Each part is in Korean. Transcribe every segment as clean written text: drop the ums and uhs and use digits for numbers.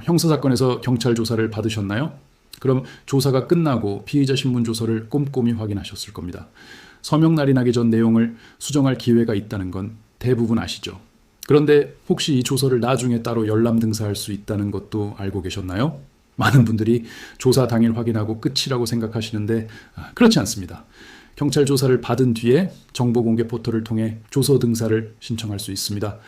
형사사건에서 경찰 조사를 받으셨나요? 그럼 조사가 끝나고 피의자 신문 조서를 꼼꼼히 확인하셨을 겁니다. 서명날이 나기 전 내용을 수정할 기회가 있다는 건 대부분 아시죠? 그런데 혹시 이 조서를 나중에 따로 열람등사할 수 있다는 것도 알고 계셨나요? 많은 분들이 조사 당일 확인하고 끝이라고 생각하시는데 그렇지 않습니다. 경찰 조사를 받은 뒤에 정보공개 포털을 통해 조서 등사를 신청할 수 있습니다.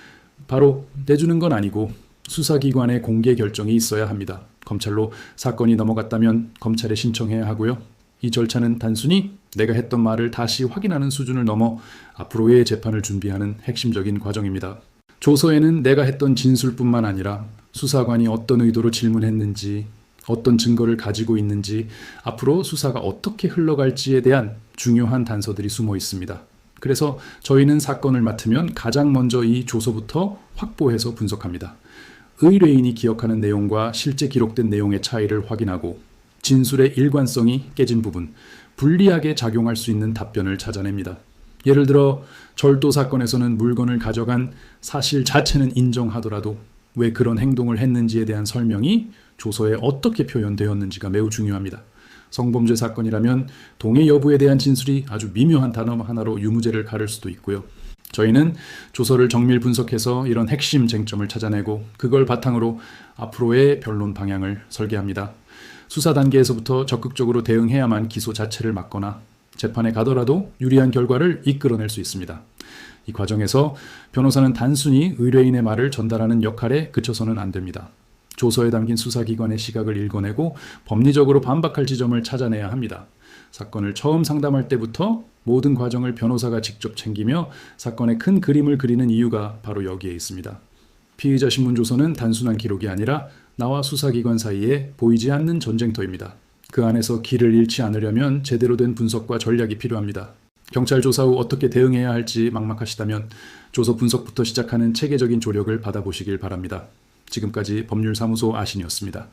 바로 내주는 건 아니고 수사기관의 공개 결정이 있어야 합니다. 검찰로 사건이 넘어갔다면 검찰에 신청해야 하고요. 이 절차는 단순히 내가 했던 말을 다시 확인하는 수준을 넘어 앞으로의 재판을 준비하는 핵심적인 과정입니다. 조서에는 내가 했던 진술뿐만 아니라 수사관이 어떤 의도로 질문했는지, 어떤 증거를 가지고 있는지, 앞으로 수사가 어떻게 흘러갈지에 대한 중요한 단서들이 숨어 있습니다. 그래서 저희는 사건을 맡으면 가장 먼저 이 조서부터 확보해서 분석합니다. 의뢰인이 기억하는 내용과 실제 기록된 내용의 차이를 확인하고 진술의 일관성이 깨진 부분, 불리하게 작용할 수 있는 답변을 찾아냅니다. 예를 들어 절도 사건에서는 물건을 가져간 사실 자체는 인정하더라도 왜 그런 행동을 했는지에 대한 설명이 조서에 어떻게 표현되었는지가 매우 중요합니다. 성범죄 사건이라면 동의 여부에 대한 진술이 아주 미묘한 단어 하나로 유무죄를 가를 수도 있고요. 저희는 조서를 정밀 분석해서 이런 핵심 쟁점을 찾아내고 그걸 바탕으로 앞으로의 변론 방향을 설계합니다. 수사 단계에서부터 적극적으로 대응해야만 기소 자체를 막거나 재판에 가더라도 유리한 결과를 이끌어낼 수 있습니다. 이 과정에서 변호사는 단순히 의뢰인의 말을 전달하는 역할에 그쳐서는 안 됩니다. 조서에 담긴 수사기관의 시각을 읽어내고 법리적으로 반박할 지점을 찾아내야 합니다. 사건을 처음 상담할 때부터 모든 과정을 변호사가 직접 챙기며 사건의 큰 그림을 그리는 이유가 바로 여기에 있습니다. 피의자 신문 조서는 단순한 기록이 아니라 나와 수사기관 사이에 보이지 않는 전쟁터입니다. 그 안에서 길을 잃지 않으려면 제대로 된 분석과 전략이 필요합니다. 경찰 조사 후 어떻게 대응해야 할지 막막하시다면 조서 분석부터 시작하는 체계적인 조력을 받아보시길 바랍니다. 지금까지 법률사무소 아신이었습니다.